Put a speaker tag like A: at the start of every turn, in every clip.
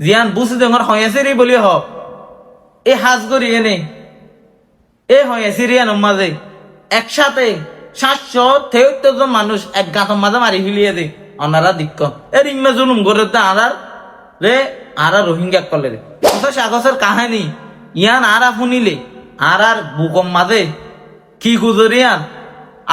A: জিয়ান বুঝি দেঙর হয়েছে বলি হ এ হাজ করি এনে এ হয়েছে রিয়ান মাঝে একসাথে 773 জন মানুষ এক গাঁথর মাঝে মারি ফিলিয়ে দে অনারা দিক্ক এর ইম্মা জুলুম করে আরার রে আরা রোহিঙ্গা করলে রে আগসের কাহিনী ইয়ান আরা শুনিলে আর বুকম মাঝে কি গুজরিয়ান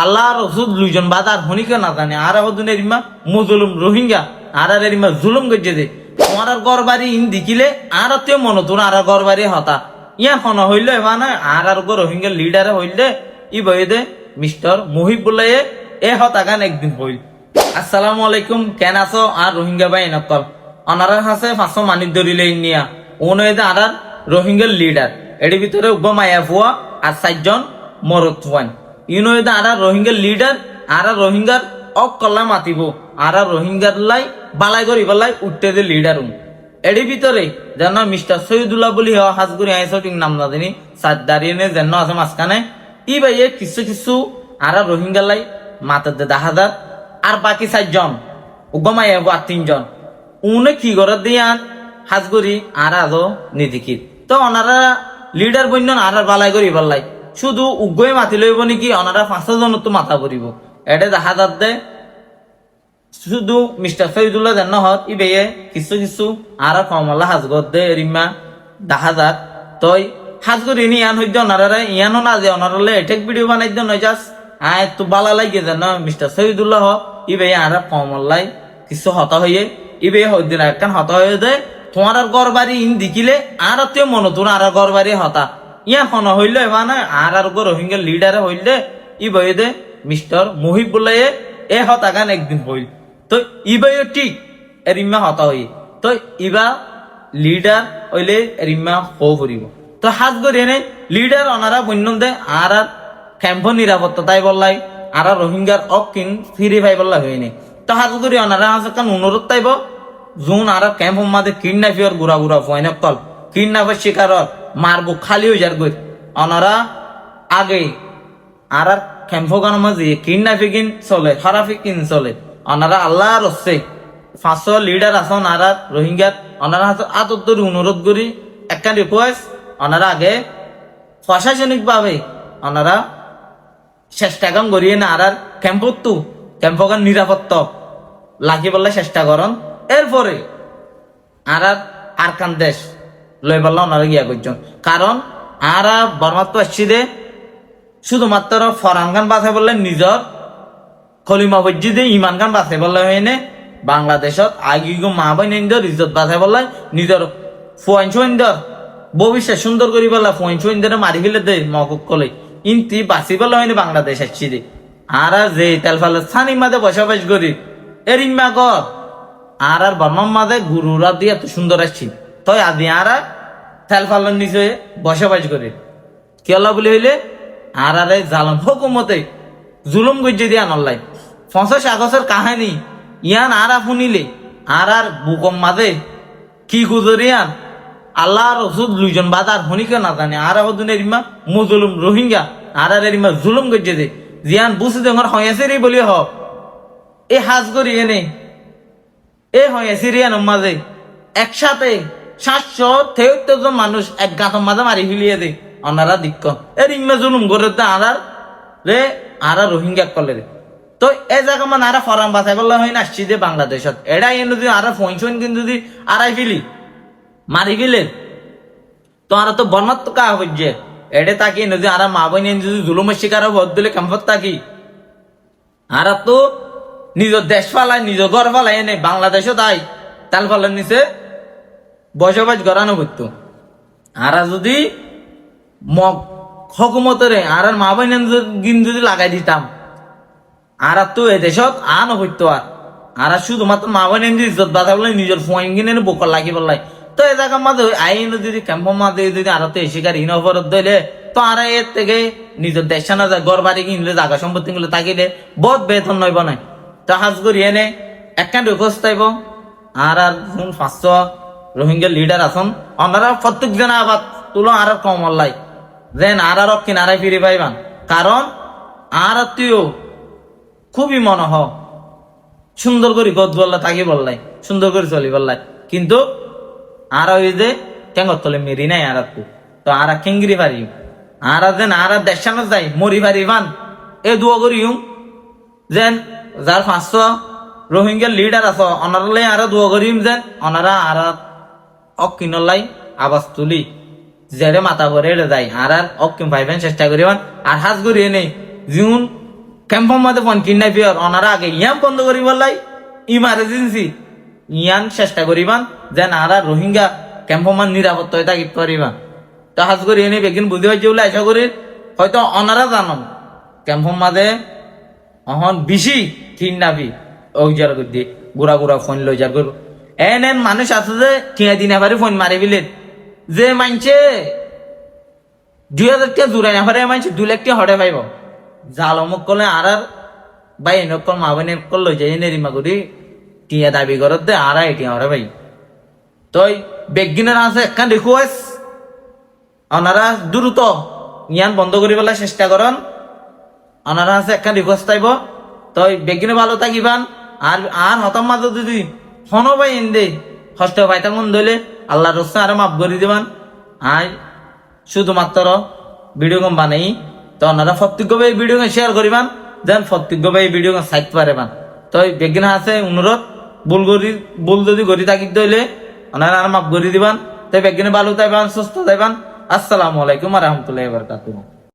A: আল্লাহ রসুল দুইজন বাদার হনিকে না জানে আর হদিনের ইমা মুজুলুম রোহিঙ্গা আর ইমা জুলুম গজে দে তোমার ঘর বাড়ি ইন দেখিলে আর তেও মনে তোর আর ঘর বাড়ি হতা ইয়ান হন হইলে মানে আর রোহিঙ্গা লিডার হইলে ই বই দে মিস্টার মুহিবুল্লাহ এ হতাগান একদিন হইল আসসালামু আলাইকুম কেন আছো আর রোহিঙ্গা বাই নকল অনারা হাসে 500 মানিক ধরিলে নিয়া ওনদে আর রোহিঙ্গার লিডার এর ভিতরে মায়া ফুয়া আর 4 জন মরদ ফুয়ান ইউনোদে আর রোহিঙ্গার লিডার আর রোহিঙ্গার অকল্লা মাতিব আর রোহিঙ্গার লাই বালাই করি বালাই উঠতে দে লিডার এর ভিতরে যেন মিস্টার সৈয়দুল্লাহ বলি হাজগুড়ি আইসটিং নাম না জানি দাঁড়িয়ে যেন আছে মাঝখানে ই ভাইয়ে কিছু কিছু আর রোহিঙ্গা লাই মাতাতে 10,000 আর বাকি 4 জন উগমাইয়া আর 3 জন উনে কি করে দিয়ান হাজগুড়ি আর আজও নিদিকিত তো ওনারা লিডার বন্যন আর বালাই করি বললাই শুধু উগ্গই মাতি লইব নাকি ওনারা 500 জন তো মাথা পড়িব এটা 10,000 দে শুধু মিস্টার সৈয়দুল্লাহ জান্ন হত ই বেয়ে কিছু কিছু আর কমলা হাজগর দে রিমা 10,000 তই হাজগুড়ি নি ইয়ান হইতে ওনারা ইয়ানো না যে ওনারলে এটেক ভিডিও বানাই দেন জাস আয় তো বালা লাগে জানো মিস্টার সৈয়দুল্লাহ ই বেয়ে আর কমলাই কিছু হতা হইয়ে ই বেয়ে হইদিন একখান হতা হয়ে দে তোমার ঘর বাড়ি ইন দেখিলে আর তেও মনে তোর আর ঘর বাড়ি হতা ইয়া হন হইলে মানে আর রোহিঙ্গা লিডারে হইলে ই বই দে মিস্টার মুহিবুল্লাহ এ হতাগান একদিন হইল তো ই বই ঠিক এরিমা হতা হই তো ইবা লিডার হইলে এরিমা হো করিব তো হাজ করি এনে লিডার ওনারা বন্যন দে আর ক্যাম্প নিরাপত্তা তাই বললাই আর রোহিঙ্গার অকিন ফিরে ভাই বললা হইনি তো হাজ করি ওনারা আছে কান অনুরোধ তাইব জুন আর ক্যাম্প মাঝে কিডন্যাপিয়র গুড়া গুড়া ফয়ন কল কিডন্যাপের শিকার মারবো খালি হয়ে যার গই ওনারা আগে আর ক্যাম্পগান মাঝে কিডন্যাপিং চলে হারাফিকিং চলে ওনারা আল্লাহ রসে 500 লিডার আসন আর রোহিঙ্গার ওনারা আতর অনুরোধ করি একটা রিকোয়েস্ট ওনারা আগে প্রশাসনিক ভাবে ওনারা চেষ্টা কাম করিয়ে না আর ক্যাম্পগান নিরাপত্তা লাগি বললে চেষ্টা করন এরপরে আর কান দেশ লই বললা ওনারা গিয়া করছেন কারণ আর বর্মাত তো আসছি দে শুধুমাত্র ফরান গান বাছাই বললে নিজর খলিমা বজ্জি দে ইমান গান বাছাই বললে হয়নে বাংলাদেশত আগে মা বোন ইজ্জত বাছাই বললে নিজর ফুয়াইন্দর ভবিষ্যৎ সুন্দর করি বললা ফুয়াইন্দরে মারি ফেলে দে মকক কলে ইন্তি বাঁচি বললে হয়নি বাংলাদেশ আসছি দে আর যে তেল ফালে ছানি মাঝে বসবাস করি এর ইম্মা কর আর বর্মার মাঝে গুরুরা দিয়ে এত সুন্দর আসছি তই আদি আর তেল ফালের নিচে বসবাস করে কি আল্লাহ বলি হইলে আর জালম হুকুমতে জুলুম গজ্জে দিয়া নল্লাই 50 আগস্টের কাহিনী ইয়ান আর শুনিলে আর বুকম মাঝে কি গুজরিয়ান আল্লাহ রসুল দুইজন বাদার হনিকে না জানে আর হদিনের ইমা মুজুলুম রোহিঙ্গা আর ইমা জুলুম গজ্জে দে জিয়ান বুঝি দেঙর হয়েছে বলি হ এ হাজ করি এনে এ হয়েছে রিয়ান মাঝে একসাথে 773 জন মানুষ এক গাঁথর মাঝে মারি ফিলিয়ে দে ওনারা দিক্ক এর ইম্মা জুলুম করে আনার রে আর রোহিঙ্গা করলে রে তো এ জায়গা মানে আর ফরান বাছাই করলে হয় না আসছি যে বাংলাদেশত এটাই যদি আর ফোন কিন্তু যদি আড়াই ফিলি মারি ফিলে তো আর তো বর্মাত তো কা হচ্ছে এডে তাকি নদী আর মা বোন যদি জুলুমের শিকার ভোট দিলে কেমপত তাকি আর তো নিজের দেশ ফালাই নিজের ঘর ফালাই এনে বাংলাদেশও তাই তাল ফালার নিচে বসবাস করানো করতো আর যদি হকুমতরে আর মা বোন যদি লাগাই দিতাম আর তো এ দেশত আনো হইতো আর শুধুমাত্র মা বোন ইজ্জত বাধা বলে নিজের ফোন কিনে বোকর লাগি বললাই তো এ জায়গার মাঝে আইন যদি ক্যাম্প মাঝে যদি আর তো শিকার হীন অপরাধ দিলে তো আর এর থেকে নিজের দেশ না যায় ঘর বাড়ি কিনলে জায়গা সম্পত্তি গুলো তাকিলে বহুত বেতন নইব নাই তো হাজ করি এনে একখান রিকোয়েস্ট চাইব আর 500 রোহিঙ্গা লিডার আছেন ওনারা প্রত্যেক জনে আবার তুলো আর কম লাই যেন আর কিনারায় ফিরে পাইবান কারণ আর তুইও খুবই মনে হ সুন্দর করে গদ বললা তাকে বললাই সুন্দর করে চলি বললাই কিন্তু আর ওই যে টেঙ্গর তলে মেরি নাই আর তো আর কেঙ্গিরি পারি আর যেন আর দেশানো যাই মরি পারি বান এ দুয়া করিও যেন যার 500 রোহিঙ্গা লিডার আছে অনারলে আর দুয়া করিম যেন অনারা আর অকিনলাই আবাস তুলি যেরে মাথা ভরে যাই আর অকিম পাইবেন চেষ্টা করিবান আর হাজ করিয়ে নেই জিউন ক্যাম্পের মধ্যে ফোন কিনাই পিওর অনারা আগে ইয়াম বন্ধ করিব লাই ইমার্জেন্সি ইয়ান চেষ্টা করিবান যেন আর রোহিঙ্গা ক্যাম্পের মান নিরাপত্তা থাকি করিবান তো হাজ করিয়ে নেই বেগিন বুঝতে পারছি বলে আশা করি হয়তো অনারা জানন ক্যাম্পের মাঝে অহন বেশি ঠিক নাবি ওই যার দিয়ে গুড়া গুড়া ফোন লই যার করবো এন মানুষ আছে যে ঠিয়া দিনে পারি ফোন মারি বিলেন যে মানছে 2000 টাকা জুড়াই না পারে মানছে 2 লাখ টাকা হটে পাইব জাল অমুক করলে আর ভাই এনেকল মা বোন এনেকল লই যাই নেরিমা করি টিয়া দাবি করত দে আর এটি হরে ভাই তই বেগিনের আছে একখান রিকোয়েস্ট ওনারা দ্রুত ইয়ান বন্ধ করি পেলাই চেষ্টা করন ওনারা আছে একখান রিকোয়েস্ট আইব তই বেগিনে ভালো থাকিবান আর আর হতাম মাঝে যদি হনো ভাই এনে হস্ত ভাইতা মন ধরলে আল্লাহ রস্তে আরো মাফ করে দিবান আই শুধুমাত্র ভিডিও কম বানাই তো ওনারা প্রত্যেকভাবে এই ভিডিও শেয়ার করিবান যেন প্রত্যেকভাবে এই ভিডিও সাইতে পারেবান তো বেগিনা আছে অনুরোধ ভুল যদি গড়ি থাকি দইলে ওনারা আর মাফ করে দিবান তো বেগিনে ভালো থাকবেন সুস্থ থাকবেন আসসালামু আলাইকুম ওয়া রাহমাতুল্লাহি ওয়া বারাকাতুহু।